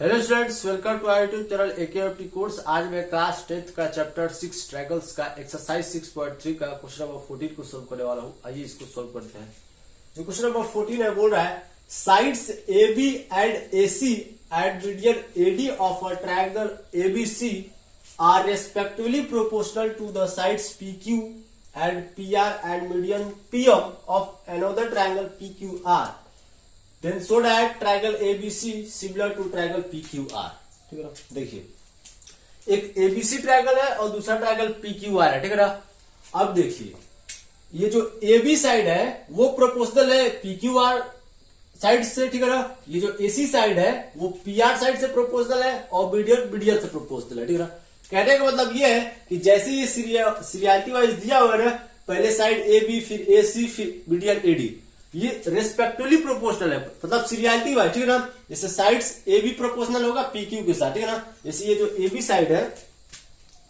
Hello students, welcome to our YouTube channel AKFT course. आज मैं class 10th का chapter 6 triangles का exercise 6.3 का क्वेश्चन नंबर 14 को सोल्व करने वाला हूँ। आइए इसको सोल्व करते हैं। जो क्वेश्चन नंबर 14 है बोल रहा है sides AB and AC at median AD of a triangle ABC are respectively proportional to the sides PQ and PR and median PM of another triangle PQR। Then so that triangle ABC similar to triangle PQR। ठीक है ना, देखिए एक ABC triangle है और दूसरा triangle PQR है। ठीक है ना, अब देखिए ये जो AB साइड है वो प्रोपोर्शनल है PQR साइड से। ठीक है ना, ये जो AC साइड है वो PR साइड से प्रोपोर्शनल है और मीडियन से प्रोपोर्शनल है। ठीक है ना, कहने का मतलब ये है कि जैसे ये सीरियलिटी वाइज दिया हुआ है, पहले साइड AB फिर AC फिर मीडियन AD, ये रेस्पेक्टिवली प्रोपोर्शनल है, मतलब सीरियलिटी वाइज। ठीक है ना, जैसे साइड्स ए बी प्रोपोर्शनल होगा PQ के साथ। ठीक है ना, जैसे ये जो AB साइड है,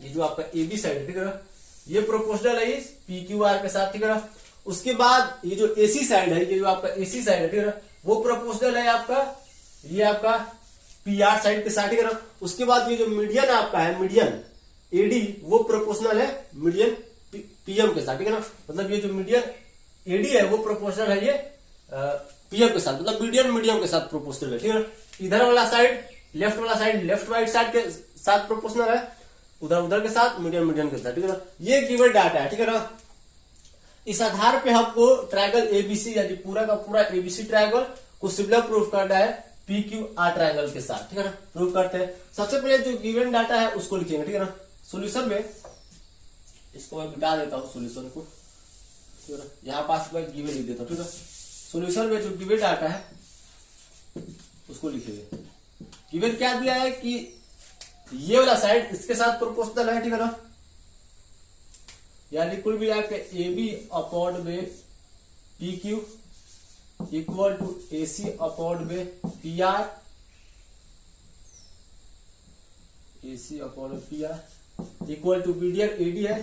ये जो आपका AB साइड है, ठीक है ना, ये प्रोपोर्शनल है इस PQR के साथ। ठीक है ना, उसके बाद ये जो AC साइड है, ये जो आपका AC साइड है, ठीक है ना, वो प्रोपोर्शनल है आपका ये आपका PR साइड के साथ। ठीक है ना, उसके बाद ये जो मीडियन आपका है मीडियन AD वो प्रोपोर्शनल है मीडियन PM के साथ। ठीक है ना, मतलब ये जो मीडियन AD है वो प्रोपोर्शनल है ये PM के साथ, मतलब मीडियम के साथ प्रोपोर्शनल है। ठीक है ना, इधर वाला साइड लेफ्ट वाला साइड लेफ्ट राइट साइड के साथ प्रोपोर्शनल है, उधर के साथ मीडियम के साथ। ठीक है ना, ये गिवन डाटा है। ठीक है ना, इस आधार पे हमको ट्रायंगल ABC यानी पूरा का पूरा ABC ट्रायंगल को सिमिलर प्रूफ करना है PQR ट्रायंगल के साथ। ठीक है ना, प्रूफ करते हैं। सबसे पहले जो गिवन डाटा है उसको लिखेंगे। ठीक है ना, सोल्यूशन में इसको मैं मिटा देता हूं सोल्यूशन को। यहाँ पास मैं गिवन लिख देता हूँ। ठीक है, सॉल्यूशन में जो गिवन डाटा है उसको लिखेंगे। गिवन क्या दिया है कि ये वाला साइड इसके साथ प्रोपोर्शनल है। ठीक है ना, यानी कुल मिला के AB अपॉन में PQ equal to AC upon में PR, AC upon PR equal to median AD है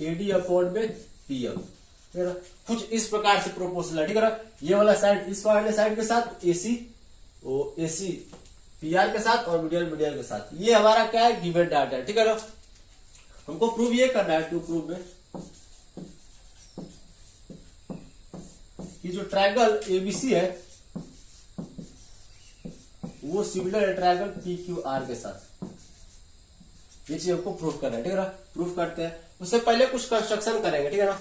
AD अपॉन में PM। ठीक है ना, कुछ इस प्रकार से प्रोपोर्शनल है। ठीक है ना, ये वाला साइड इस वाले साइड के साथ AC PR के साथ और मीडियन के साथ। ये हमारा क्या है गिवन डाटा है। ठीक है ना, हमको प्रूव ये करना है टू प्रूव में कि जो ट्रायंगल ABC है वो सिमिलर है ट्रायंगल PQR के साथ। ये चीज हमको प्रूफ करना है। ठीक है ना, प्रूफ करते हैं। उससे पहले कुछ कंस्ट्रक्शन करेंगे। ठीक है ना,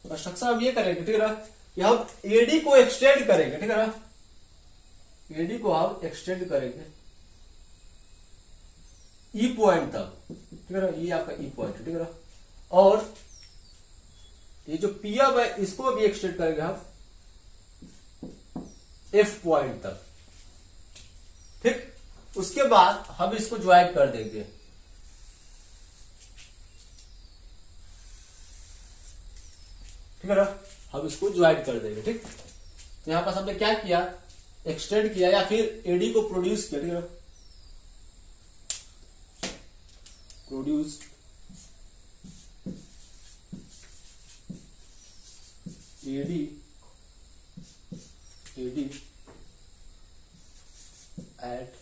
कंस्ट्रक्शन हम ये करेंगे। ठीक है ना, कि हम AD को एक्सटेंड करेंगे। ठीक है ना, AD को हम एक्सटेंड करेंगे E पॉइंट तक। ठीक है ना, ये आपका E पॉइंट है। ठीक है ना, और ये जो PM है इसको भी एक्सटेंड करेंगे हम F पॉइंट तक। ठीक, उसके बाद हम इसको ज्वाइन कर देंगे। ठीक है ना, हम इसको ज्वाइन कर देंगे। ठीक, तो यहां पास हमने क्या किया, एक्सटेंड किया या फिर AD को प्रोड्यूस किया। ठीक है ना, produce AD at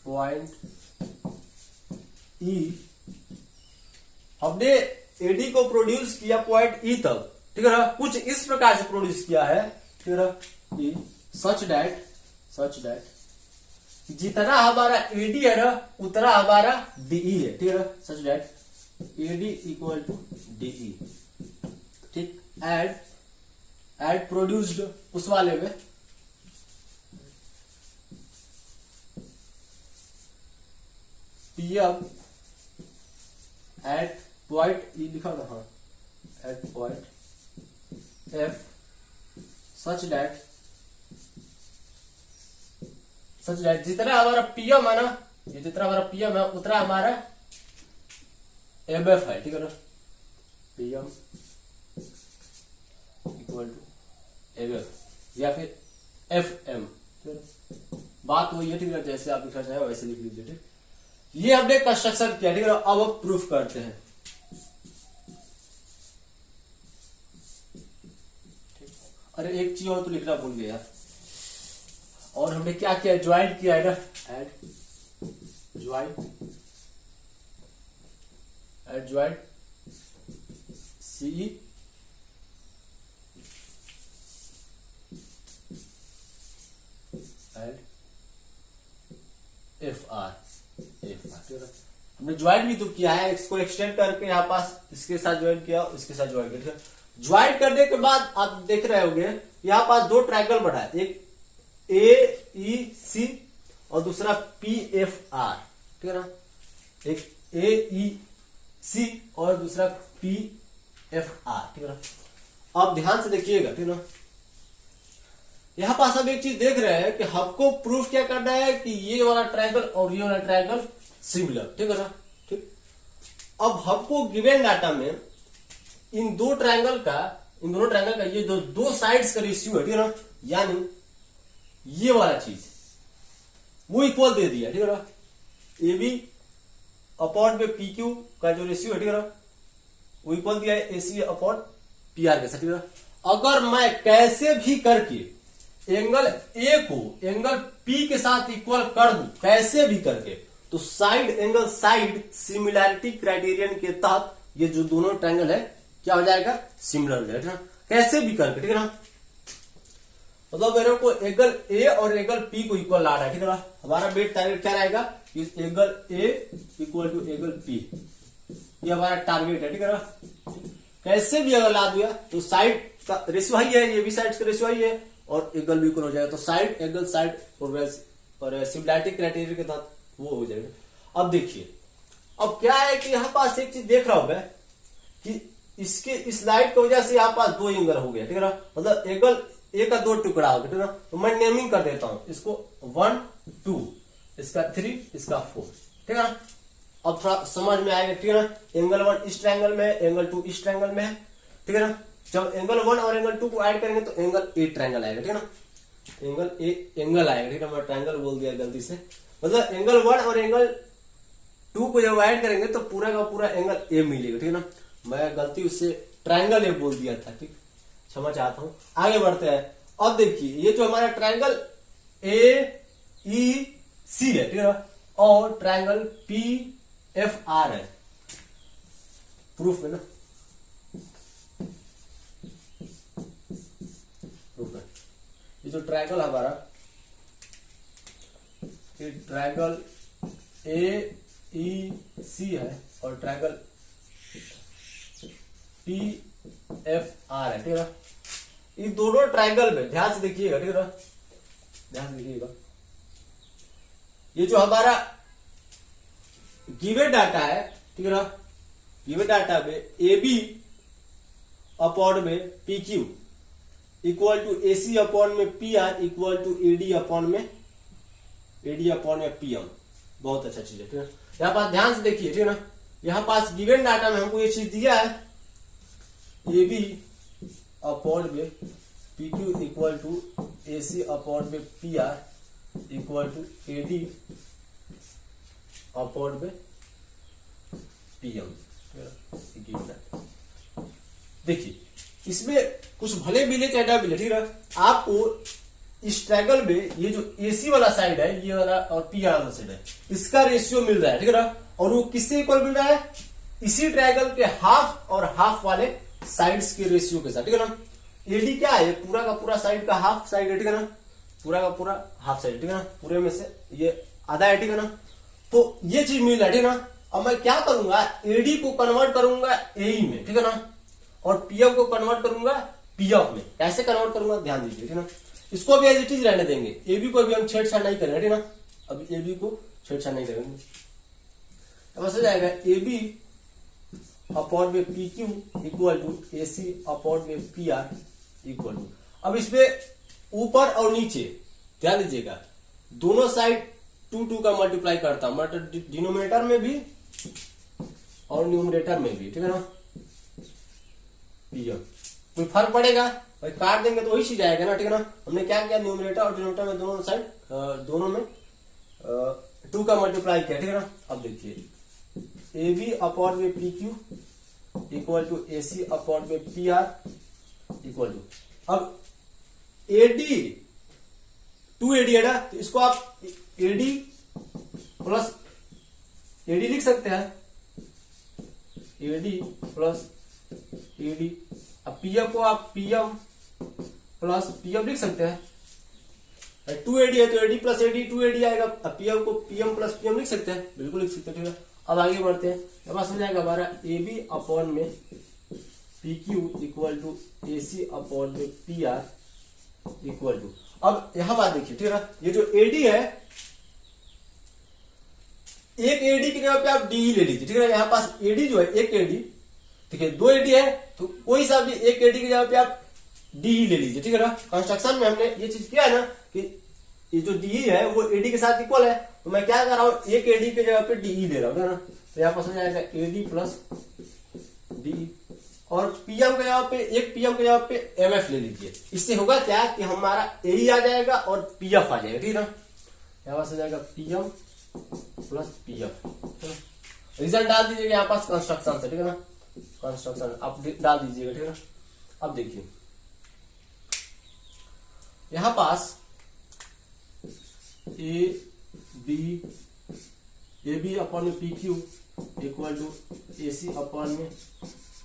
point E। हमने AD को प्रोड्यूस किया पॉइंट E तक। ठीक है ना, कुछ इस प्रकार से प्रोड्यूस किया है। ठीक है ना, सच दैट जितना हमारा AD है ना उतना हमारा DE है। ठीक है ना, such that AD equal to DE। ठीक, एड प्रोड्यूस्ड उस वाले में PM एट पॉइंट E लिखा ना, हाँ, at point F such that जितना हमारा PM है ना, ये जितना हमारा PM है उतना हमारा MF है। ठीक है ना, PM इक्वल टू MF या फिर FM। बात वही है। ठीक है, जैसे आप लिखना चाहे वैसे लिख लीजिए। ठीक, ये हमने कंस्ट्रक्शन किया। ठीक है, अब हम प्रूफ करते हैं। अरे एक चीज और तो लिखना भूल गया। और हमने क्या किया, ज्वाइंट किया है ना, AD joint C AD F R हमने ज्वाइंट भी तो किया है, इसको एक्सटेंड करके यहाँ पास इसके साथ ज्वाइंट किया, इसके साथ ज्वाइंट किया। ज्वाइंट करने के बाद आप देख रहे होंगे यहाँ पास दो ट्रायंगल बना है, एक ए ई सी और दूसरा पी एफ आर, ठीक है ना, एक ए ई सी और दूसरा पी एफ आर, ठीक है ना। अब ध्यान से देखिएगा, ठीक है ना, यहां पास हम एक चीज देख रहे हैं कि हमको प्रूफ क्या करना है कि ये वाला ट्रायंगल और ये वाला ट्रायंगल सिमिलर, ठीक है ना, ठीक। अब हमको गिवन डाटा में इन दोनों ट्रायंगल का ये दो साइड्स का रेशियो है, ठीक है ना, यानी ये वाला चीज वो इक्वल दे दिया, ठीक है ना, ए बी अपॉन पे पी क्यू का जो रेशियो है, ठीक है ना, वो इक्वल दिया है ए सी अपॉन पी आर के साथ, ठीक है ना। अगर मैं कैसे भी करके एंगल ए को एंगल पी के साथ इक्वल कर दूं, कैसे भी करके, तो एंगल साइड सिमिलैरिटी क्राइटेरियन के तहत ये जो दोनों ट्रायंगल है क्या हो जाएगा, सिमिलर हो जाएगा, कैसे भी करके, ठीक है ना। मतलब मेरे को एंगल ए और एंगल पी को इक्वल ला रहा है, ठीक है ना। हमारा बेट टारगेट क्या रहेगा, angle A equal to angle P, ये हमारा टारगेट है, ठीक है ना। कैसे भी अगर ला दिया तो साइड का रेशियो ही है, ये भी साइड का रेशियो ही है और एंगल भी इक्वल हो जाएगा, तो साइड एंगल साइड और सिमिलैरिटी क्राइटेरिया के तहत वो हो जाएगा। अब देखिए, अब क्या है कि यहाँ पास एक चीज देख रहा होगा कि इसके इस लाइट की वजह से यहाँ पास दो एंगल हो गया, ठीक है ना, मतलब एंगल ए का दो टुकड़ा हो गया, ठीक है ना। तो मैं नेमिंग कर देता हूं इसको 1 2, इसका 3, इसका 4, ठीक है ना। अब थोड़ा समझ में आएगा, ठीक है ना। एंगल 1 इस ट्रायंगल में है, एंगल 2 इस ट्रायंगल में है, ठीक है ना। जब एंगल 1 और एंगल 2 को ऐड करेंगे तो एंगल ए ट्रायंगल आएगा, ठीक है ना, एंगल ए एंगल आएगा, ठीक है। मैं ट्रायंगल बोल दिया गलती से, मतलब एंगल 1 और एंगल 2 को जब ऐड करेंगे तो पूरा का पूरा एंगल ए मिलेगा, ठीक है ना। मैं गलती उससे ट्रायंगल ए बोल दिया था, ठीक, क्षमा चाहता हूं। आगे बढ़ते हैं। अब देखिए, ये जो हमारा ट्रायंगल ए ई सी है, ठीक है ना, और ट्रायंगल पी एफ आर है, प्रूफ है ना, प्रूफ है। ये जो ट्रायंगल हमारा, ये ट्रायंगल ए ई सी है और ट्रायंगल पी एफ आर है, ठीक है ना। इन दोनों ट्रायंगल में ध्यान से देखिएगा, ठीक है ना, ध्यान से देखिएगा, ये जो हमारा गिवन डाटा है, ठीक है ना, गिवन डाटा में ए बी अपॉन में P Q equal to A C upon में P R equal to AD upon में पी एम, बहुत अच्छा चीज है, ठीक है। यहाँ पास ध्यान से देखिए, ठीक है ना, यहाँ पास गिवन डाटा में हमको ये चीज दिया है, ए बी अपॉन में P Q equal to A C upon में P R equal to A D upon में पी एम। देखिए, इसमें कुछ भले मिले चाहे ना मिले, ठीक है, आपको इस ट्रायंगल में ये जो एसी वाला साइड है, ये वाला और पी आर वाला साइड है, इसका रेशियो मिल रहा है, ठीक है ना, और वो किससे इक्वल मिल रहा है, इसी ट्रायंगल के हाफ और हाफ वाले साइड्स के रेशियो के साथ, ठीक है ना। एडी क्या है, पूरा का पूरा साइड का हाफ साइड है, ठीक है ना, पूरा का पूरा हाफ साइड, ठीक है ना, पूरे में से ये आधा है, ठीक है ना। तो ये चीज मिल रहा है, ठीक है ना। अब मैं क्या करूंगा, एडी को कन्वर्ट करूंगा एई में, ठीक है ना, और पीएफ को कन्वर्ट करूंगा पीएफ में। कैसे कन्वर्ट करूंगा ध्यान दीजिए, ठीक है ना। इसको अभी एज इट इज रहने देंगे, एबी को अभी हम छेड़छाड़ नहीं करेंगे, ठीक है ना, अभी एबी को छेड़छाड़ नहीं करेंगे। अब ऐसा जाएगा एबी अपॉन में P Q equal to A C upon में पी आर इक्वल टू, अब इसमें ऊपर और नीचे ध्यान दीजिएगा, दोनों साइड 2 का मल्टीप्लाई करता हूं, मतलब डिनोमिनेटर में भी और न्यूमरेटर में भी, ठीक है ना। पीएम कोई फर्क पड़ेगा, भाई काट देंगे तो वही चीज आएगा ना, ठीक है ना। हमने क्या किया, न्यूमरेटर और डिनोमिनेटर में दोनों साइड दोनों में 2 का मल्टीप्लाई किया, ठीक है ना। अब देखिए, ए बी अपॉन में P Q equal to A C upon में पी आर इक्वल टू, अब एडी 2AD है ना, तो इसको आप AD प्लस AD लिख सकते हैं, AD प्लस AD। अब PM को आप PM प्लस PM लिख सकते हैं, 2AD है तो AD प्लस AD 2AD आएगा। अब PM को PM प्लस PM लिख सकते हैं, बिल्कुल लिख सकते हैं, ठीक है। अब आगे बढ़ते हैं, अब हो जाएगा हमारा AB अपॉन में PQ equal to AC upon में PR इक्वल टू। अब यहां बात देखिए, ठीक है, ये जो AD है, एक AD की जगह पे आप DE ले लीजिए, ठीक है। यहाँ पास AD जो है एक AD, ठीक है, 2 AD है तो कोई सा भी एक AD की जगह पे आप DE ले लीजिए, ठीक है ना। कंस्ट्रक्शन में हमने ये चीज किया है ना कि ये जो DE है वो AD के साथ इक्वल है, तो मैं क्या कर रहा हूं, एक AD की जगह पे DE ले रहा हूं, है ना। तो यहाँ पास हो जाएगा AD प्लस DE, और PM के जगह पे एक PM के जगह पे MF ले लीजिए। इससे होगा क्या कि हमारा AE आ जाएगा और PF आ जाएगा, ठीक है ना। यहाँ पास हो जाएगा PM प्लस PF, रिजल्ट डाल दीजिएगा यहाँ पास कंस्ट्रक्शन से, ठीक है ना। कंस्ट्रक्शन आप डाल दीजिएगा, ठीक है ना। अब देखिए यहां पास AB अपॉन में PQ equal to AC upon में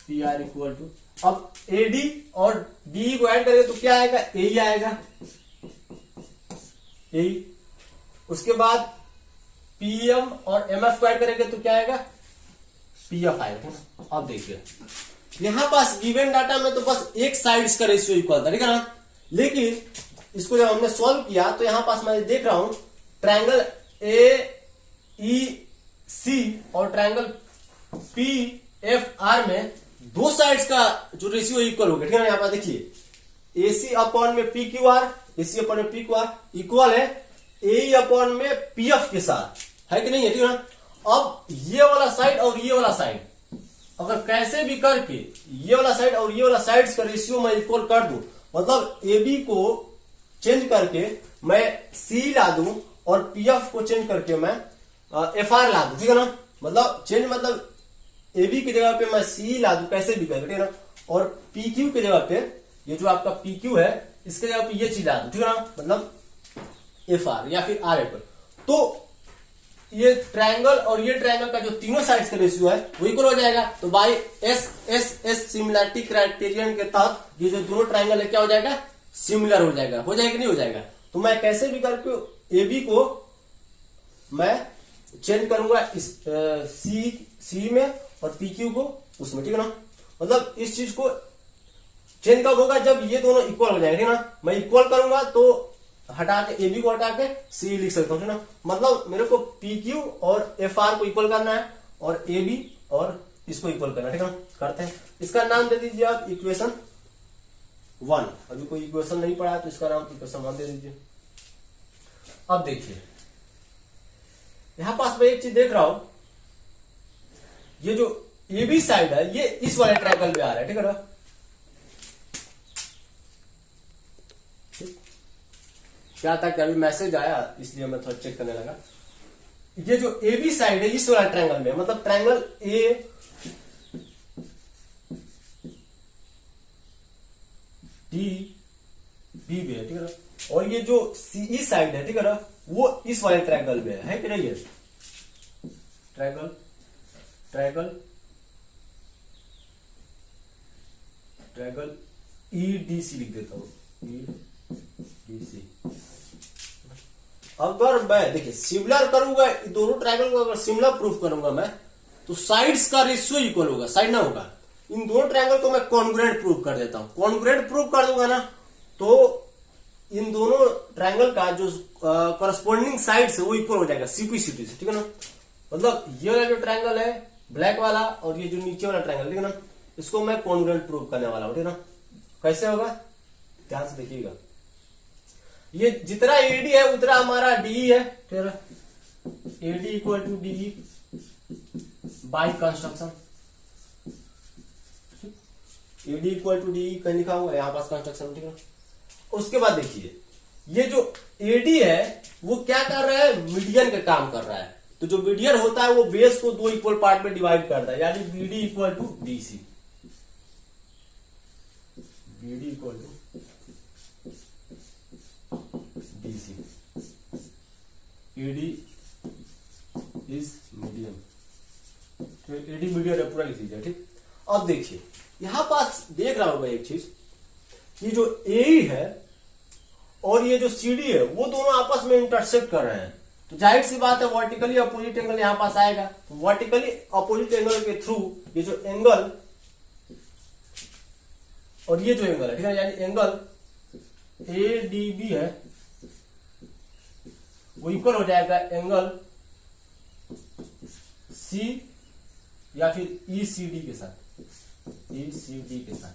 PR इक्वल टू, अब AD और DE को ऐड करेंगे तो क्या आएगा, AE आएगा, AE। उसके बाद PM और MF को ऐड करेंगे तो क्या आएगा, PF आएगा, ठीक है। अब देखिए यहां पास गिवन डाटा में तो बस एक साइड्स का रेशियो इक्वल था, ठीक है ना। लेकिन इसको जब हमने सॉल्व किया तो यहां पास मैं देख रहा हूं ट्रायंगल AEC और ट्रायंगल PFR में दो साइड्स का जो रेशियो इक्वल हो गया, ठीक है ना। यहां पर देखिए AC अपॉन में PQR, AC अपॉन में PQR इक्वल है AE अपॉन में PF के साथ, है कि नहीं है, ठीक है ना। अब ये वाला साइड और ये वाला साइड अगर कैसे भी करके ये वाला साइड और ये वाला साइड का रेशियो मैं इक्वल कर दूं, मतलब AB को चेंज करके मैं C ला दूं और PF को चेंज करके मैं FR ला दूं, ठीक है ना। मतलब चेंज मतलब AB की जगह पे मैं C ला दूं कैसे भी करके, ठीक है ना। और PQ की जगह पे ये जो आपका PQ है इसके जगह पे ये चीज ला दूं, ठीक है ना, मतलब FR या फिर RF। तो ये ट्रायंगल और ये ट्रायंगल का जो तीनों साइड्स का रेशियो है वो इक्वल हो जाएगा। तो बाय एस सिमिलरिटी क्राइटेरियन के तहत ये जो दोनों ट्रायंगल है क्या हो जाएगा, सिमिलर हो जाएगा, हो जाएगा कि नहीं हो जाएगा। तो मैं कैसे भी करके AB को मैं चेंज करूंगा इस C में और PQ को उसमें, ठीक है ना। मतलब इस चीज को चेंज कब होगा, जब ये दोनों इक्वल हो जाएगा, ठीक है ना। मैं इक्वल करूंगा तो हटा के AB को हटा के C लिख सकता हूं, ना। मतलब मेरे को PQ और FR को इक्वल करना है और AB और इसको इक्वल करना है, ठीक है। करते हैं, इसका नाम दे दीजिए आप इक्वेशन 1। अभी कोई इक्वेशन नहीं पढ़ा तो इसका नाम इक्वेशन 1 दे दीजिए। अब देखिए यहां पास मैं एक चीज देख रहा हूं, ये जो AB साइड है ये इस वाले ट्रायंगल में आ रहा है, ठीक है ना। क्या था कि अभी मैसेज आया इसलिए मैं थोड़ा चेक करने लगा। ये जो AB साइड है इस वाला ट्रायंगल में, मतलब ट्रायंगल A D B में है, ठीक है ना। और ये जो CE साइड है, ठीक है ना, वो इस वाले ट्रायंगल में है कि नहीं है। ट्रायंगल EDC लिख देता हूं, EDC। अगर मैं देखिए सिमिलर करूंगा दोनों ट्रायंगल को, अगर सिमिलर प्रूफ करूंगा मैं तो साइड्स का रेशियो इक्वल होगा, साइड ना होगा। इन दोनों ट्रायंगल को मैं कॉन्ग्रुएंट प्रूफ कर देता हूं। कॉन्ग्रुएंट प्रूफ कर दूंगा ना तो इन दोनों ट्रायंगल का जो करस्पॉन्डिंग साइड्स है वो इक्वल हो जाएगा CP/CT से, ठीक है ना। मतलब ये वाला जो ट्रायंगल है ब्लैक वाला और ये जो नीचे वाला ट्रायंगल, ठीक है ना, इसको मैं कॉन्ग्रुएंट प्रूफ करने वाला हूं, ठीक है ना। कैसे होगा ध्यान से देखिएगा। ये जितना AD है उतना हमारा DE है, ठीक है। AD equal to DE by construction, AD equal to DE कहीं लिखा हुआ है यहां पास कंस्ट्रक्शन, ठीक है। उसके बाद देखिए ये जो AD है वो क्या कर रहा है, मीडियन का काम कर रहा है। तो जो मीडियन होता है वो बेस को दो इक्वल पार्ट में डिवाइड करता है, यानी BD equal to DC, BD equal to AD is medium, AD medium है पूरा लिख लीजिए। ठीक, अब देखिए यहां पास देख रहा हूं मैं एक चीज, ये जो ए है और ये जो सीडी है वो दोनों आपस में इंटरसेक्ट कर रहे हैं, तो जाहिर सी बात है वर्टिकली अपोजिट एंगल यहां पास आएगा। तो वर्टिकली अपोजिट एंगल के थ्रू ये जो एंगल और ये जो एंगल है, ठीक है, यानी एंगल एडीबी है वो इक्वल हो जाएगा एंगल सी या फिर ईसीडी के साथ, ईसीडी के साथ।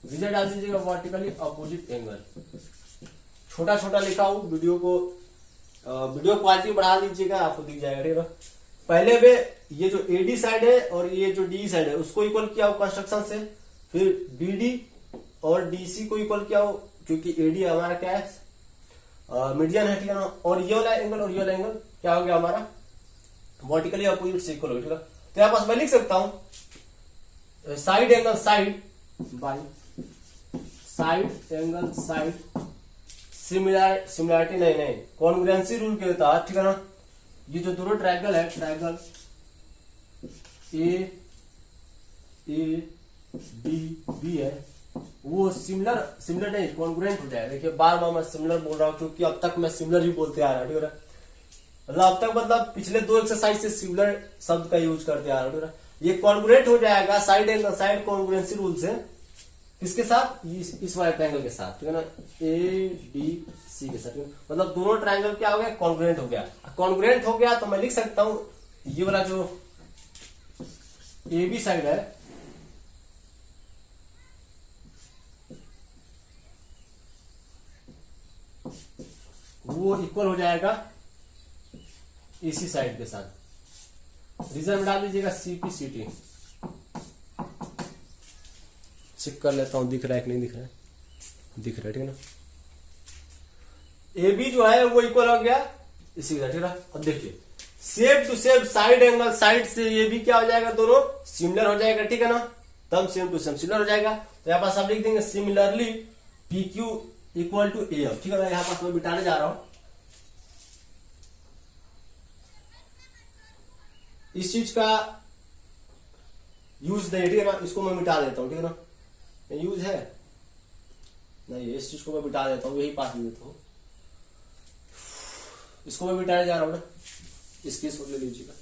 रिजल्ट डाल दीजिएगा वर्टिकली अपोजिट एंगल। छोटा छोटा लिखा हूं, वीडियो क्वालिटी बढ़ा लीजिएगा, आपको दिख जाएगा। ठीक है, पहले में ये जो एडी साइड है और ये जो डी साइड है उसको इक्वल किया हो कंस्ट्रक्शन से, फिर बीडी और डीसी को इक्वल किया हो, क्योंकि एडी हमारा क्या है मीडियन है, ठीक है ना, और ये वाला एंगल और ये वाला एंगल क्या हो गया हमारा वर्टिकली अपोजिट से इक्वल हो, ठीक है। तो यहां पास मैं लिख सकता हूं side angle side by side angle side, similarity नहीं कॉन्ग्रुएंसी रूल के तहत, ठीक है ना। ये जो दोनों ट्रायंगल है, ट्रायंगल ए डी बी है वो सिमिलर नहीं कॉन्ग्रुएंट हो जाएगा। देखिए बार बार मैं सिमिलर बोल रहा हूं क्योंकि अब तक मैं सिमिलर ही बोलते आ रहा हूं, ठीक है। मतलब अब तक मतलब पिछले 2 एक्सरसाइज से सिमिलर शब्द का यूज करते आ रहा हूं, ठीक है। ये कॉन्ग्रुएंट हो जाएगा side angle side congruency rule से, किसके साथ, इस वाले ट्रायंगल के साथ, ठीक है ना, ए डी सी के साथ। मतलब दोनों ट्रायंगल क्या हो गया कॉन्ग्रुएंट हो गया। कॉन्ग्रुएंट हो गया तो मैं लिख सकता हूं ये वाला जो ए बी साइड है वो इक्वल हो जाएगा इसी साइड के साथ। रिजल्ट डाल दीजिएगा सीपी सीटी। चेक कर लेता हूं दिख रहा है कि नहीं दिख रहा है, दिख रहा है, ठीक है ना। ए बी जो है वो इक्वल हो गया इसी का, ठीक है। अब देखिए same to same side angle side से ये भी क्या हो जाएगा दोनों सिमिलर हो जाएगा, ठीक है ना, तब सेम टू सेम सिमिलर हो जाएगा। तो यहां पास आप लिख देंगे similarly P Q equal to A F, ठीक है ना। यहां पास मैं मिटाने जा रहा हूं इस चीज का यूज नहीं, ठीक है ना, इसको मैं मिटा देता हूं, ठीक है ना। यूज है नहीं, इस चीज को मैं मिटा देता हूं, यही पास में देता हूं, इसको मैं मिटाने जा रहा हूं ना, इस केस को ले लीजिएगा।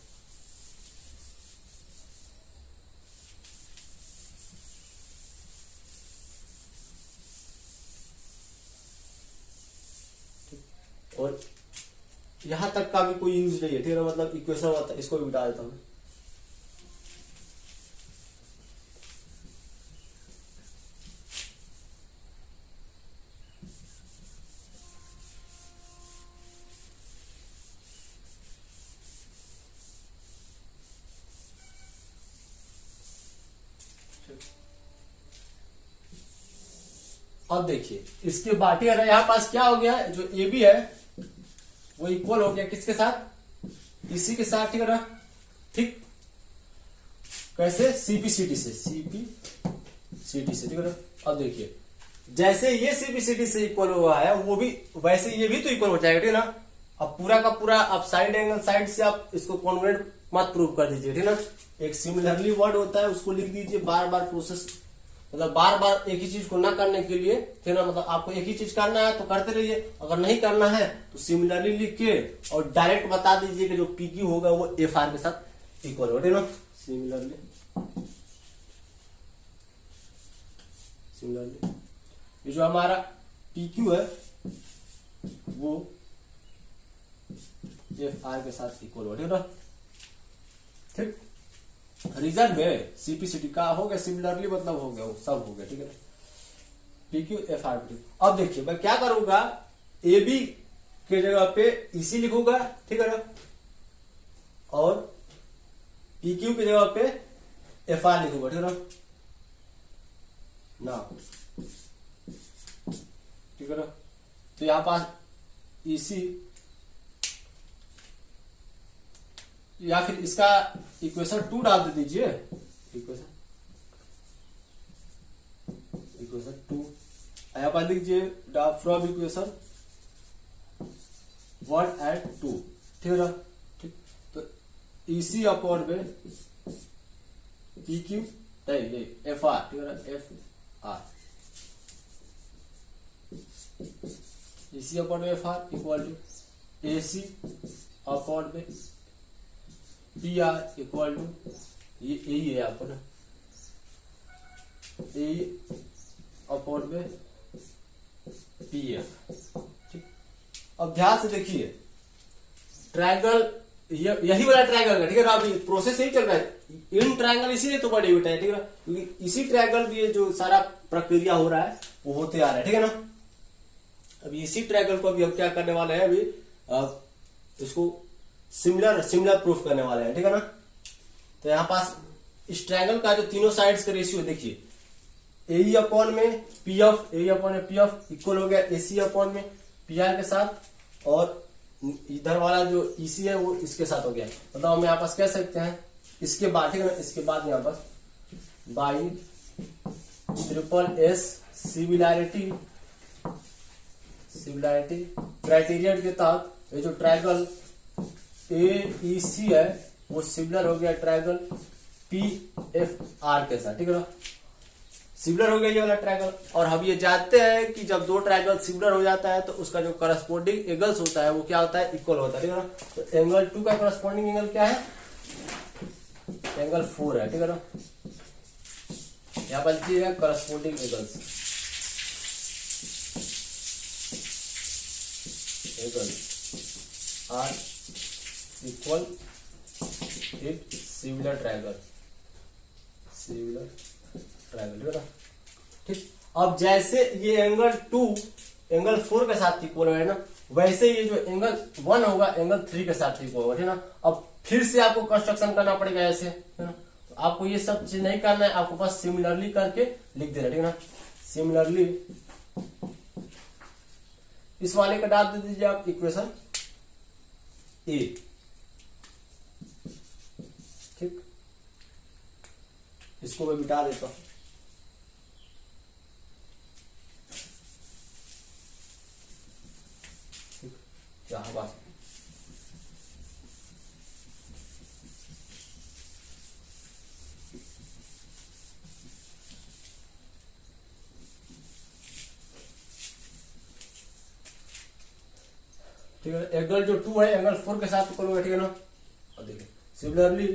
और यहां तक का भी कोई यूज नहीं है, ठीक है, मतलब इक्वेशन होता है, इसको भी मिटा देता हूं। अब देखिए इसके बाद यहां पास क्या हो गया, जो ए बी है वो इक्वल हो गया किसके साथ, इसी के साथ, ठीक है ना। ठीक कैसे, सीपीसीटी से, सीपीसीटी से, ठीक है ना। अब देखिए जैसे ये सीपीसीटी से इक्वल हुआ है वो भी वैसे ये भी तो इक्वल हो जाएगा, ठीक है ना। अब पूरा का पूरा आप साइड एंगल साइड से आप इसको कॉन्ग्रुएंट मत प्रूव कर दीजिए, ठीक है ना। एक सिमिलरली वर्ड होता है उसको लिख दीजिए, बार बार प्रोसेस, मतलब बार बार एक ही चीज को ना करने के लिए, ठीक है ना, मतलब आपको एक ही चीज करना है तो करते रहिए, अगर नहीं करना है तो सिमिलरली लिख के और डायरेक्ट बता दीजिए कि जो पी क्यू होगा वो एफ आर के साथ इक्वल हो, ठीक है ना। सिमिलरली ये जो हमारा पी क्यू है वो एफ आर के साथ इक्वल हो, ठीक है ना। ठीक, रिजल्ट में सीपीसीटी का हो गया, सिमिलरली मतलब हो गया, वो सब हो गया, ठीक है। PQ F R T. अब देखिए मैं क्या करूंगा, ए बी के जगह पे इसी लिखूंगा, ठीक है ना, और पीक्यू की जगह पे एफ आर लिखूंगा, ठीक है ना, ठीक है ना। तो यहां पास इसी या फिर इसका इक्वेशन 2 डाल दे दीजिए, इक्वेशन 2 यहाँ पर लिखिए फ्रॉम इक्वेशन 1 and 2, ठीक है ना। ठीक, तो EC अपॉन में PQ नहीं FR, ठीक है ना, FR EC अपॉन में FR equal to AC upon में PR इक्वल टू ये यही है आपको ना, A अपॉन में PF। ठीक, अब ध्यान से देखिए ट्रायंगल यही वाला ट्रायंगल है, ठीक है ना। अभी प्रोसेस यही चल रहा है, इन ट्रायंगल इसीलिए तो बड़े बेटा है, ठीक है ना, क्योंकि इसी ट्रायंगल की जो सारा प्रक्रिया हो रहा है वो होते आ रहा है, ठीक है ना। अभी इसी ट्रायंगल को अभी हम क्या करने वाले हैं, अभी इसको सिमिलर प्रूफ करने वाले हैं, ठीक है ना। तो यहाँ पास इस ट्रायंगल का जो तीनों साइड्स का रेशियो देखिए, AE अपॉन में PF, AE अपॉन में PF इक्वल हो गया AC अपॉन में PR के साथ, और इधर वाला जो EC है वो इसके साथ हो गया। मतलब हम यहाँ पास कह सकते हैं इसके बाद, ठीक है ना, इसके बाद यहाँ पास by triple S similarity criterion के तहत ये जो ट्रायंगल AEC है वो सिमिलर हो गया ट्रायंगल PFR के साथ, ठीक है ना। सिमिलर हो गया ये वाला ट्रायंगल। और हम ये जानते हैं कि जब दो ट्रायंगल सिमिलर हो जाता है तो उसका जो करस्पॉन्डिंग एंगल्स होता है वो क्या होता है, इक्वल होता है, ठीक है ना। तो एंगल 2 का करस्पॉन्डिंग एंगल क्या है, एंगल 4 है, ठीक है ना। यहाँ पर लिखिएगा corresponding angles are equal it similar triangle, ठीक है ना। ठीक, अब जैसे ये एंगल 2 एंगल 4 के साथ इक्वल है ना, वैसे ये जो एंगल 1 होगा एंगल 3 के साथ इक्वल होगा, ठीक है ना। अब फिर से आपको कंस्ट्रक्शन करना पड़ेगा ऐसे, है ना। तो आपको ये सब चीज नहीं करना है, आपको बस सिमिलरली करके लिख देना, ठीक है ना। सिमिलरली इस वाले का डाल दे दीजिए आप इक्वेशन A, ठीक, इसको मैं मिटा देता हूं। क्या बात, ठीक है। एंगल जो 2 है एंगल 4 के साथ इक्वल होगा, ठीक है ना। और देखिए सिमिलरली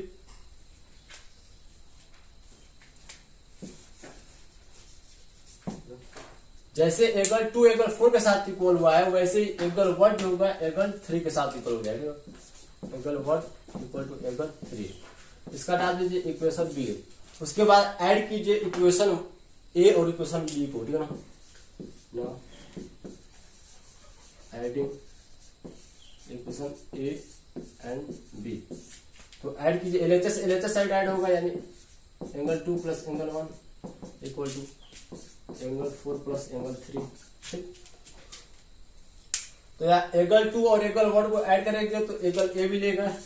जैसे एंगल 2 एंगल 4 के साथ इक्वल हुआ है वैसे ही एंगल 1 जो होगा एंगल 3 के साथ इक्वल हो जाएगा, एंगल 1 इक्वल टू एंगल 3। इसका डाल दीजिए इक्वेशन B। उसके बाद ऐड कीजिए इक्वेशन A और इक्वेशन B को, ठीक है ना। Adding equation A and B, तो ऐड कीजिए LHS साइड ऐड होगा, यानी angle 2 plus angle 1 equal to angle 4 plus angle 3, ठीक। तो यार एंगल 2 और एंगल 1 को ऐड करेंगे तो एंगल A मिलेगा,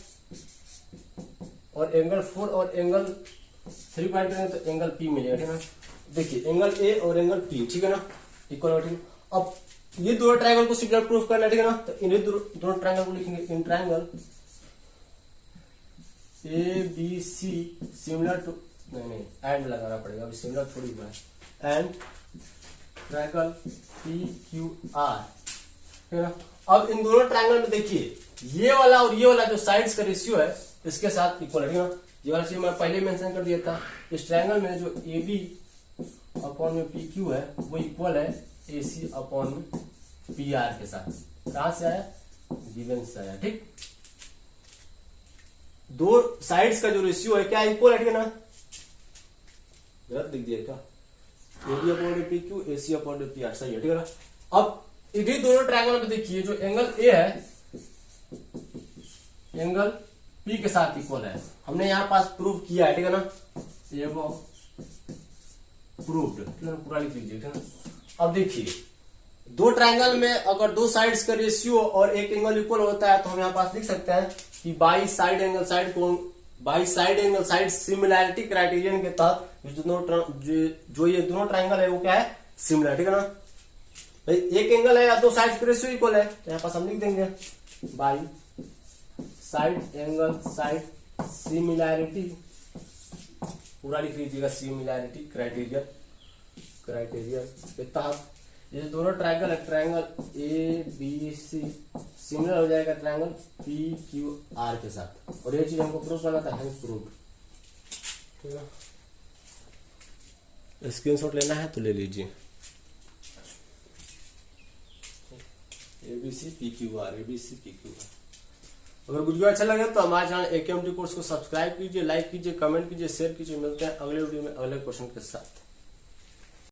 और एंगल 4 और एंगल 3 को ऐड करेंगे तो एंगल P मिलेगा, ठीक है ना। देखिए एंगल A और एंगल P, ठीक है ना, इक्वल, ठीक। अब ये दोनों ट्रायंगल को सिमिलर प्रूफ करना है, ठीक है ना। तो इन्हें दोनों ट्रायंगल को लिखेंगे in triangle ABC similar to, नहीं एंड लगाना पड़ेगा, अभी सिमिलर थोड़ी हुआ है, एंड ट्रायंगल PQR, ठीक है ना। अब इन दोनों ट्रायंगल में देखिए ये वाला और ये वाला जो साइड्स का रेशियो है इसके साथ इक्वल है, ठीक है ना। ये वाला चीज मैं पहले मेंशन कर दिया था। इस ट्रायंगल में जो AB अपॉन में PQ है वो इक्वल है AC अपॉन में PR के साथ। कहां से आया, गिवन से आया, ठीक। दो साइड्स का जो रेशियो है क्या इक्वल है, ठीक है ना। गलत लिख दिया क्या, AB upon PQ AC upon PR, सही है, ठीक है ना। अब इन्हीं दोनों ट्रायंगल में देखिए जो एंगल A है एंगल P के साथ इक्वल है, हमने यहां पास प्रूव किया है, ठीक है ना। ये वो प्रूव्ड, ठीक है ना, पूरा लिख लीजिए, ठीक है ना। अब देखिए दो ट्रायंगल में अगर दो साइड्स का रेशियो और एक एंगल इक्वल होता है तो हम यहाँ पास लिख सकते हैं कि by side angle side similarity criterion के तहत जो ये दोनों ट्रायंगल है वो क्या है, सिमिलर, ठीक है ना। भाई एक एंगल है या दो साइड्स का रेशियो इक्वल है, तो यहाँ पास हम लिख देंगे by side angle side similarity, पूरा लिख लीजिएगा सिमिलैरिटी क्राइटेरिया के तहत ये दोनों ट्रायंगल है, triangle A B C similar हो जाएगा ट्रायंगल पी क्यू आर के साथ, और ये चीज हमको प्रूफ करना था, हेंस प्रूफ। ठीक है, स्क्रीनशॉट लेना है तो ले लीजिए। ABC PQR ABC PQR। अगर वीडियो अच्छा लगे तो हमारे चैनल AKMT कोर्स को सब्सक्राइब कीजिए, लाइक कीजिए, कमेंट कीजिए, शेयर कीजिए। मिलते हैं अगले वीडियो में अगले क्वेश्चन के साथ।